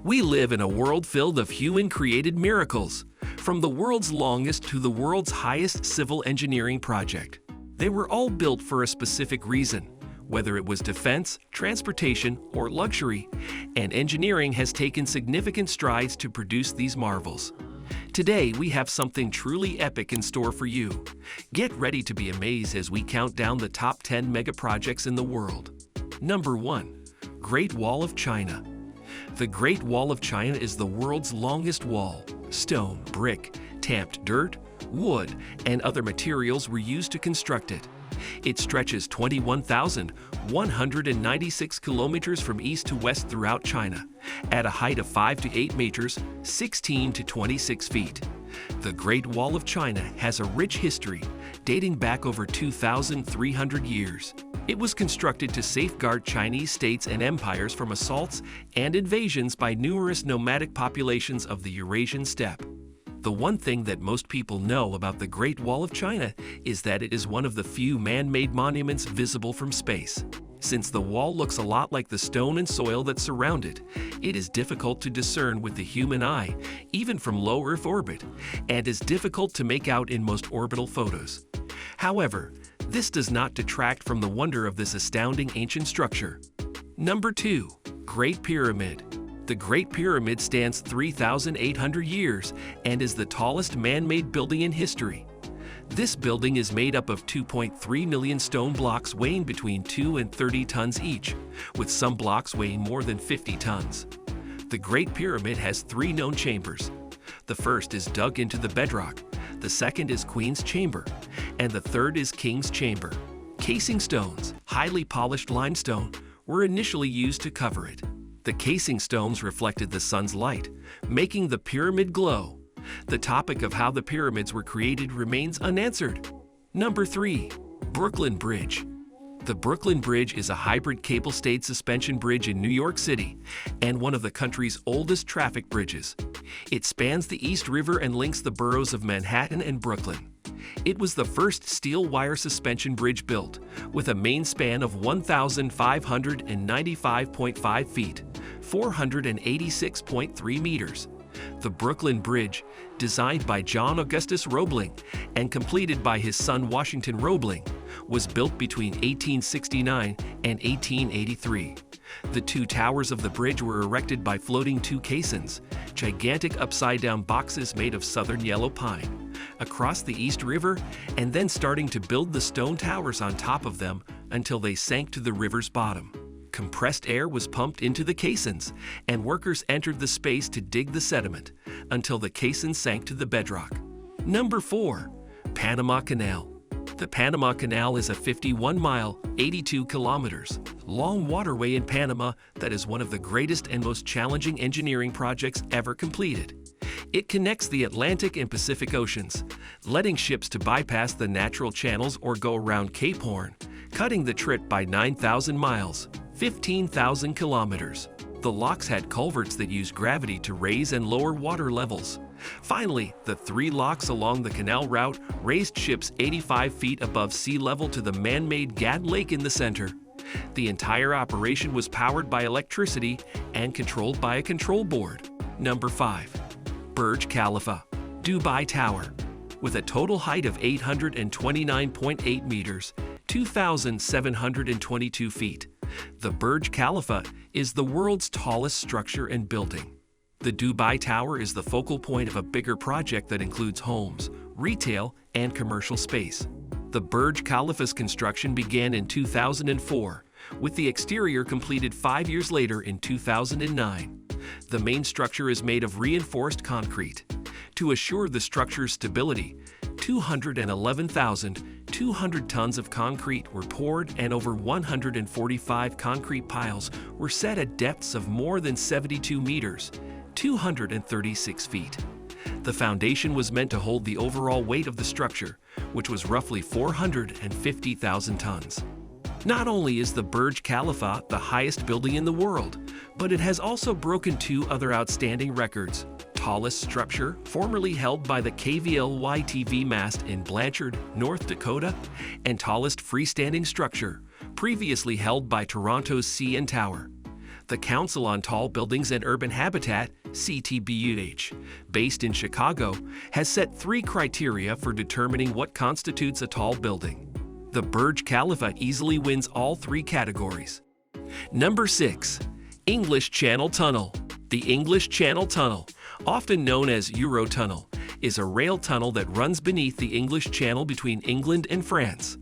We live in a world filled of human-created miracles, from the world's longest to the world's highest civil engineering project. They were all built for a specific reason, whether it was defense, transportation, or luxury, and engineering has taken significant strides to produce these marvels. Today, we have something truly epic in store for you. Get ready to be amazed as we count down the top 10 megaprojects in the world. Number 1. Great Wall of China. The Great Wall of China is the world's longest wall. Stone, brick, tamped dirt, wood, and other materials were used to construct it. It stretches 21,196 kilometers from east to west throughout China, at a height of 5 to 8 meters, 16 to 26 feet. The Great Wall of China has a rich history, dating back over 2,300 years. It was constructed to safeguard Chinese states and empires from assaults and invasions by numerous nomadic populations of the Eurasian steppe. The one thing that most people know about the Great Wall of China is that it is one of the few man-made monuments visible from space. Since the wall looks a lot like the stone and soil that surround it, it is difficult to discern with the human eye, even from low Earth orbit, and is difficult to make out in most orbital photos. However, this does not detract from the wonder of this astounding ancient structure. Number 2. Great Pyramid. The Great Pyramid stands 3,800 years and is the tallest man-made building in history. This building is made up of 2.3 million stone blocks weighing between 2 and 30 tons each, with some blocks weighing more than 50 tons. The Great Pyramid has 3 known chambers. The first is dug into the bedrock, the second is Queen's Chamber, and the third is King's Chamber. Casing stones, highly polished limestone, were initially used to cover it. The casing stones reflected the sun's light, making the pyramid glow. The topic of how the pyramids were created remains unanswered. Number 3. Brooklyn Bridge. The Brooklyn Bridge is a hybrid cable-stayed suspension bridge in New York City and one of the country's oldest traffic bridges. It spans the East River and links the boroughs of Manhattan and Brooklyn. It was the first steel wire suspension bridge built, with a main span of 1,595.5 feet, 486.3 meters. The Brooklyn Bridge, designed by John Augustus Roebling and completed by his son Washington Roebling, was built between 1869 and 1883. The 2 towers of the bridge were erected by floating 2 caissons, gigantic upside-down boxes made of southern yellow pine, across the East River, and then starting to build the stone towers on top of them until they sank to the river's bottom. Compressed air was pumped into the caissons, and workers entered the space to dig the sediment until the caissons sank to the bedrock. Number 4. Panama Canal. The Panama Canal is a 51-mile, 82 kilometers long waterway in Panama that is one of the greatest and most challenging engineering projects ever completed. It connects the Atlantic and Pacific Oceans, letting ships to bypass the natural channels or go around Cape Horn, cutting the trip by 9,000 miles, 15,000 kilometers. The locks had culverts that used gravity to raise and lower water levels. Finally, the 3 locks along the canal route raised ships 85 feet above sea level to the man-made Gad Lake in the center. The entire operation was powered by electricity and controlled by a control board. Number 5. BURJ Khalifa, Dubai Tower. With a total height of 829.8 meters, 2,722 feet, the BURJ Khalifa is the world's tallest structure and building. The Dubai Tower is the focal point of a bigger project that includes homes, retail, and commercial space. The BURJ Khalifa's construction began in 2004, with the exterior completed 5 years later in 2009. The main structure is made of reinforced concrete. To assure the structure's stability, 211,200 tons of concrete were poured and over 145 concrete piles were set at depths of more than 72 meters, 236 feet. The foundation was meant to hold the overall weight of the structure, which was roughly 450,000 tons. Not only is the BURJ Khalifa the highest building in the world, but it has also broken 2 other outstanding records. Tallest structure, formerly held by the KVLY-TV mast in Blanchard, North Dakota, and tallest freestanding structure, previously held by Toronto's CN Tower. The Council on Tall Buildings and Urban Habitat, CTBUH, based in Chicago, has set 3 criteria for determining what constitutes a tall building. The BURJ CALIFA easily wins all 3 categories. Number 6. English Channel Tunnel. The English Channel Tunnel, often known as Eurotunnel, is a rail tunnel that runs beneath the English Channel between England and France.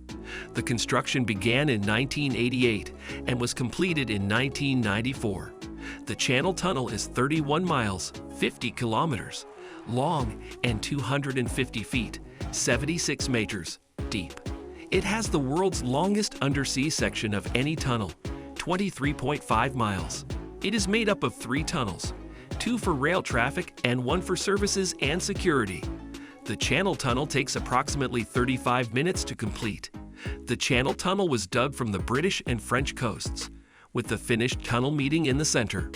The construction began in 1988 and was completed in 1994. The Channel Tunnel is 31 miles, 50 kilometers, long and 250 feet, 76 meters, deep. It has the world's longest undersea section of any tunnel, 23.5 miles. It is made up of 3 tunnels, 2 for rail traffic and 1 for services and security. The Channel Tunnel takes approximately 35 minutes to complete. The Channel Tunnel was dug from the British and French coasts, with the finished tunnel meeting in the center.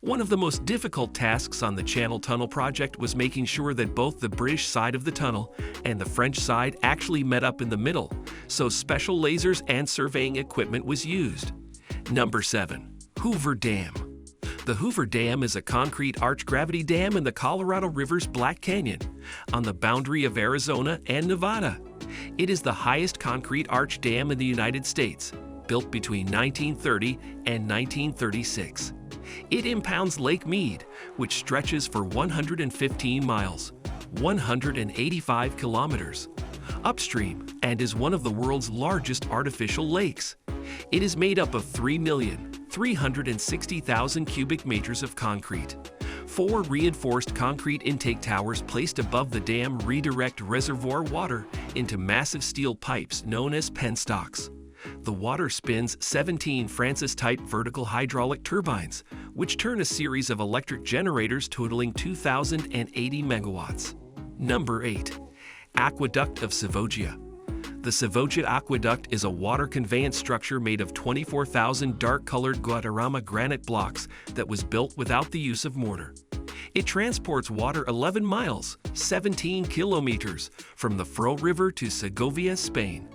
One of the most difficult tasks on the Channel Tunnel project was making sure that both the British side of the tunnel and the French side actually met up in the middle, so special lasers and surveying equipment was used. Number 7. Hoover Dam. The Hoover Dam is a concrete arch-gravity dam in the Colorado River's Black Canyon, on the boundary of Arizona and Nevada. It is the highest concrete arch dam in the United States, built between 1930 and 1936. It impounds Lake Mead, which stretches for 115 miles, 185 kilometers, upstream and is one of the world's largest artificial lakes. It is made up of 3,360,000 cubic meters of concrete. 4 reinforced concrete intake towers placed above the dam redirect reservoir water into massive steel pipes known as penstocks. The water spins 17 Francis-type vertical hydraulic turbines, which turn a series of electric generators totaling 2,080 megawatts. Number 8. Aqueduct of SEVOGIA. The SEVOGIA Aqueduct is a water conveyance structure made of 24,000 dark-colored Guadarrama granite blocks that was built without the use of mortar. It transports water 11 miles, 17 kilometers, from the Fro River to Segovia, Spain.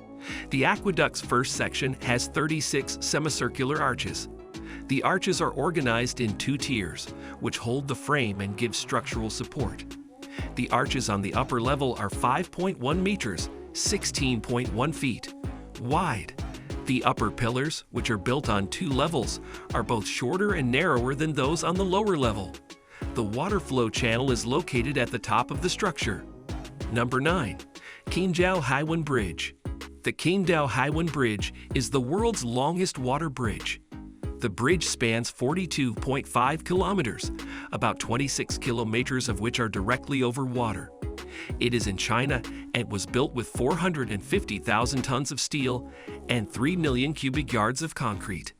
The aqueduct's first section has 36 semicircular arches. The arches are organized in 2 tiers, which hold the frame and give structural support. The arches on the upper level are 5.1 meters, 16.1 feet, wide. The upper pillars, which are built on 2 levels, are both shorter and narrower than those on the lower level. The water flow channel is located at the top of the structure. Number 9. QINGDAO HAIWAN Bridge. The QINGDAO HAIWAN Bridge is the world's longest water bridge. The bridge spans 42.5 kilometers, about 26 kilometers of which are directly over water. It is in China and was built with 450,000 tons of steel and 3 million cubic yards of concrete.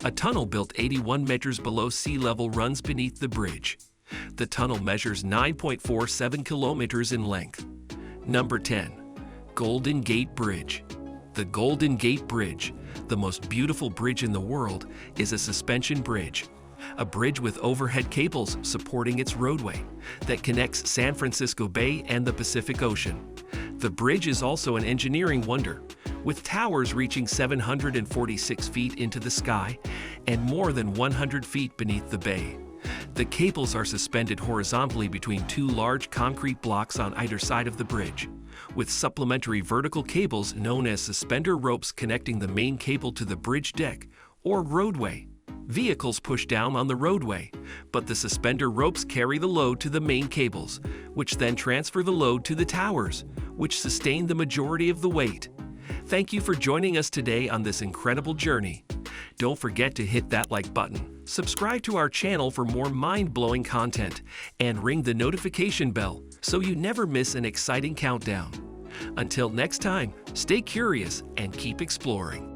A tunnel built 81 meters below sea level runs beneath the bridge. The tunnel measures 9.47 kilometers in length. Number 10. Golden Gate Bridge. The Golden Gate Bridge, the most beautiful bridge in the world, is a suspension bridge. A bridge with overhead cables supporting its roadway that connects San Francisco Bay and the Pacific Ocean. The bridge is also an engineering wonder, with towers reaching 746 feet into the sky and more than 100 feet beneath the bay. The cables are suspended horizontally between 2 large concrete blocks on either side of the bridge, with supplementary vertical cables known as suspender ropes connecting the main cable to the bridge deck or roadway. Vehicles push down on the roadway, but the suspender ropes carry the load to the main cables, which then transfer the load to the towers, which sustain the majority of the weight. Thank you for joining us today on this incredible journey. Don't forget to hit that like button, subscribe to our channel for more mind-blowing content, and ring the notification bell so you never miss an exciting countdown. Until next time, stay curious and keep exploring.